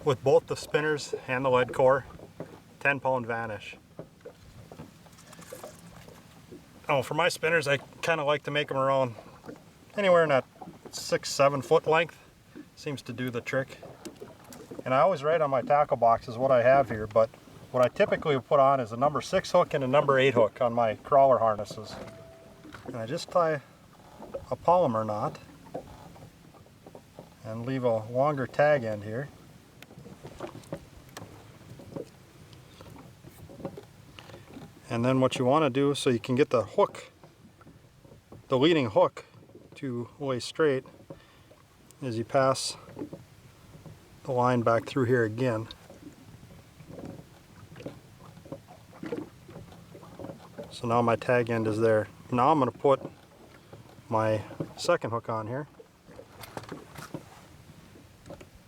with both the spinners and the lead core, 10-pound vanish. Oh, for my spinners, I kind of like to make them around anywhere in that 6-7 foot length. Seems to do the trick. And I always write on my tackle boxes what I have here, but what I typically put on is a number 6 hook and a number 8 hook on my crawler harnesses. And I just tie a polymer knot and leave a longer tag end here. And then what you want to do, so you can get the hook, the leading hook, to lay straight, is you pass the line back through here again. So now my tag end is there. Now I'm going to put my second hook on here.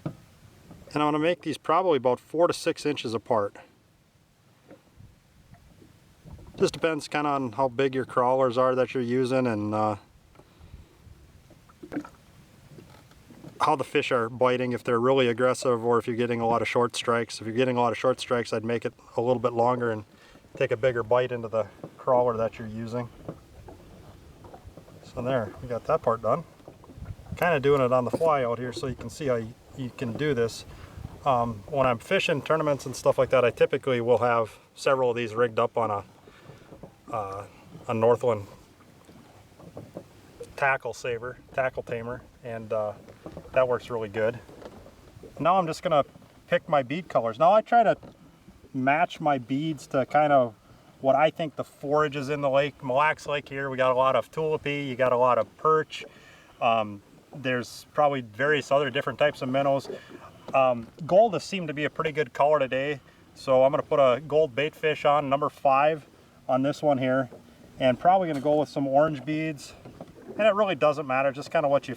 And I'm going to make these probably about 4 to 6 inches apart. Just depends kind of on how big your crawlers are that you're using and how the fish are biting, if they're really aggressive or if you're getting a lot of short strikes. If you're getting a lot of short strikes, I'd make it a little bit longer and take a bigger bite into the crawler that you're using. So there, we got that part done. Kind of doing it on the fly out here so you can see how you can do this. When I'm fishing tournaments and stuff like that, I typically will have several of these rigged up on a Northland tackle tamer, and that works really good. Now I'm just gonna pick my bead colors. Now I try to match my beads to kind of what I think the forage is in the lake. Mille Lacs Lake here, we got a lot of tulipy, you got a lot of perch. There's probably various other different types of minnows. Gold has seemed to be a pretty good color today, so I'm gonna put a gold baitfish on, number 5. On this one here, and probably going to go with some orange beads, and it really doesn't matter, just kind of what you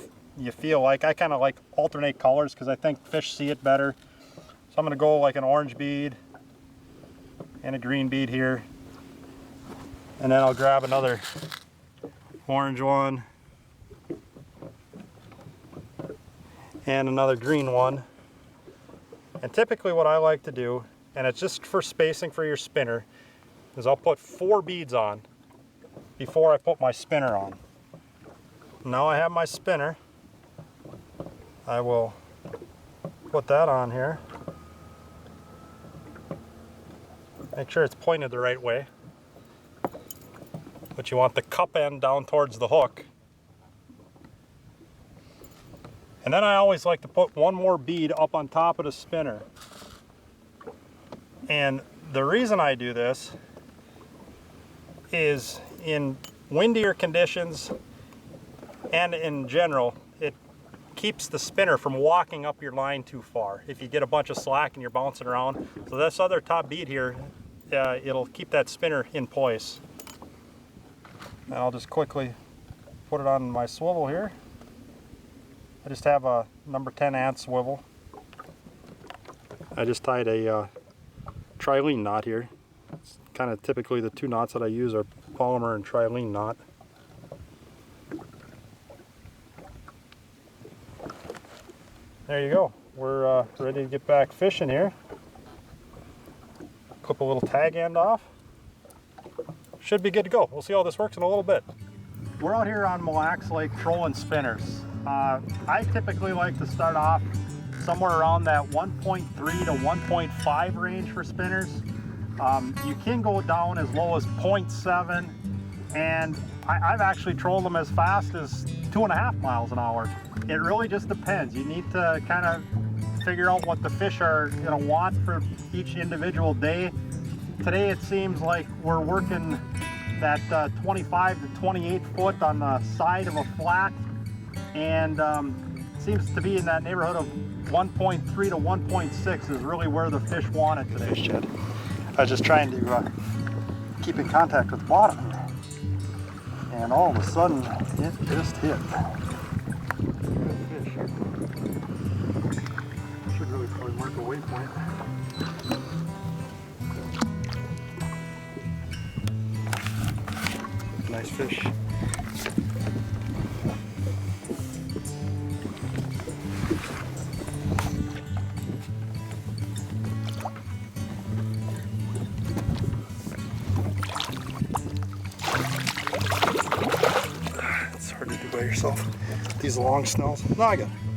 feel like. I kind of like alternate colors because I think fish see it better, so I'm going to go like an orange bead and a green bead here, and then I'll grab another orange one and another green one. And typically what I like to do, and it's just for spacing for your spinner, is I'll put 4 beads on before I put my spinner on. Now I have my spinner. I will put that on here. Make sure it's pointed the right way. But you want the cup end down towards the hook. And then I always like to put one more bead up on top of the spinner. And the reason I do this is in windier conditions and in general, it keeps the spinner from walking up your line too far if you get a bunch of slack and you're bouncing around. So this other top bead here, it'll keep that spinner in place. And I'll just quickly put it on my swivel here. I just have a number 10 ant swivel. I just tied a trilene knot here. It's kind of typically the 2 knots that I use are polymer and trilene knot. There you go. We're ready to get back fishing here. Clip a little tag end off. Should be good to go. We'll see how this works in a little bit. We're out here on Mille Lacs Lake trolling spinners. I typically like to start off somewhere around that 1.3 to 1.5 range for spinners. You can go down as low as 0.7, and I've actually trolled them as fast as 2.5 miles an hour. It really just depends. You need to kind of figure out what the fish are going to want for each individual day. Today it seems like we're working that 25 to 28 foot on the side of a flat, and seems to be in that neighborhood of 1.3 to 1.6 is really where the fish want it today. Fish Jed. I was just trying to keep in contact with the bottom, and all of a sudden it just hit. Good fish. Should really probably mark a waypoint. Nice fish. So these long snells. No, I got it.